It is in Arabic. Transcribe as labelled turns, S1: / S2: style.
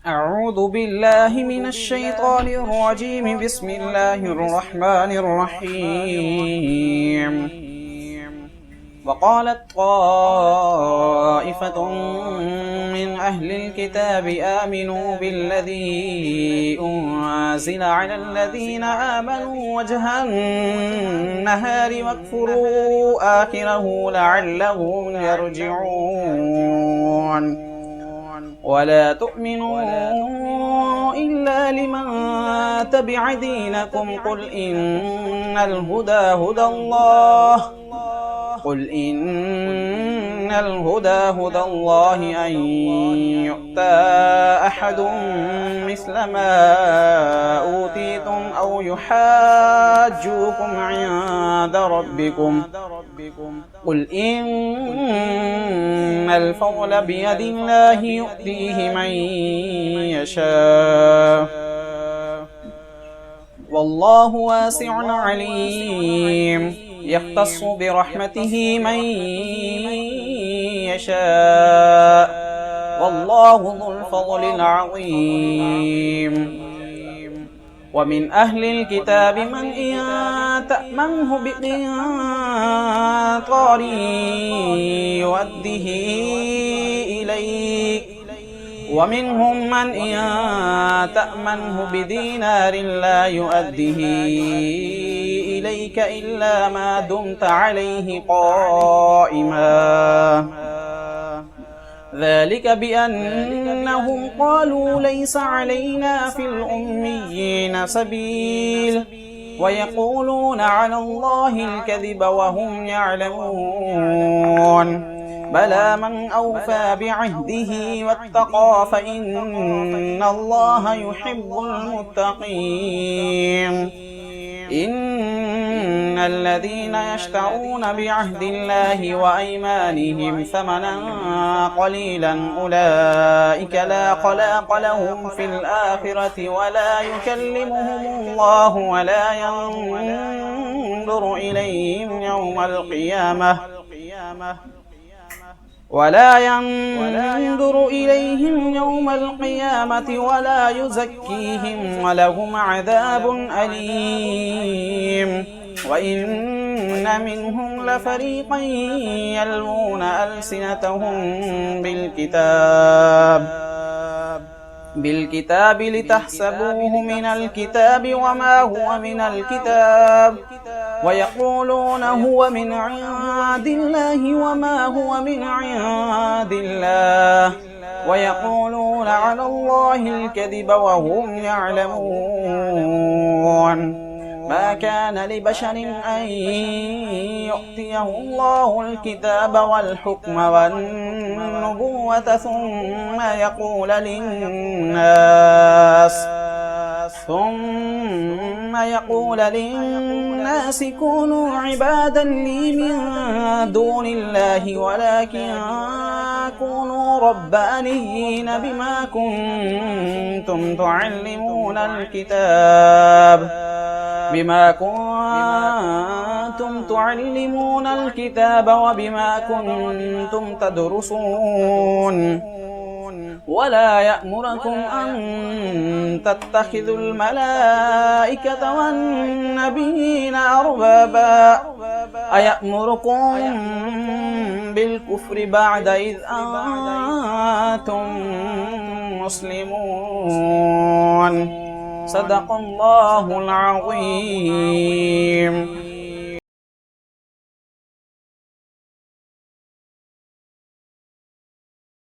S1: أعوذ بالله من الشيطان الرجيم. بسم الله الرحمن الرحيم. وقالت طائفة من أهل الكتاب آمنوا بالذي أنزل على الذين آمنوا وجه النهار واكفروا آخره لعلهم يرجعون. ولا تؤمنوا إلا لمن تبع دينكم قل إن الهدى هدى الله أن يؤتى أحد مثل ما أوتيتم أو يحاجوكم عند ربكم قل إن الفضل بيد الله يؤتيه من يشاء والله واسع عليم. يختص برحمته من يشاء والله ذو الفضل العظيم. ومن أهل الكتاب من إن تأمنه بقنطار يؤده إليك ومنهم من إن تأمنه بدينار لا يؤده إليك إلا ما دمت عليه قائما ذلك بأنهم قالوا ليس علينا في الأميين سبيل ويقولون على الله الكذب وهم يعلمون. بلى من أوفى بعهده واتقى فإن الله يحب المتقين. إن الذين يشترون بعهد الله وأيمانهم ثمنا قليلا أولئك لا خلاق لهم في الآخرة ولا يكلمهم الله ولا ينظر إليهم يوم القيامة ولا يزكيهم ولهم عذاب أليم. وإن منهم لفريقا يلوون ألسنتهم بالكتاب لتحسبوه من الكتاب وما هو من الكتاب ويقولون هو من عند الله وما هو من عند الله ويقولون على الله الكذب وهم يعلمون. ما كان لبشر أن يؤتيه الله الكتاب والحكم والنبوة ثم يقول للناس كونوا عبادا لي من دون الله ولكن كونوا ربانيين بما كنتم تعلمون الكتاب وبما كنتم تدرسون. ولا يأمركم أن تتخذوا الملائكة والنبيين أربابا أيأمركم بالكفر بعد إذ أنتم مسلمون. صدق الله العظيم.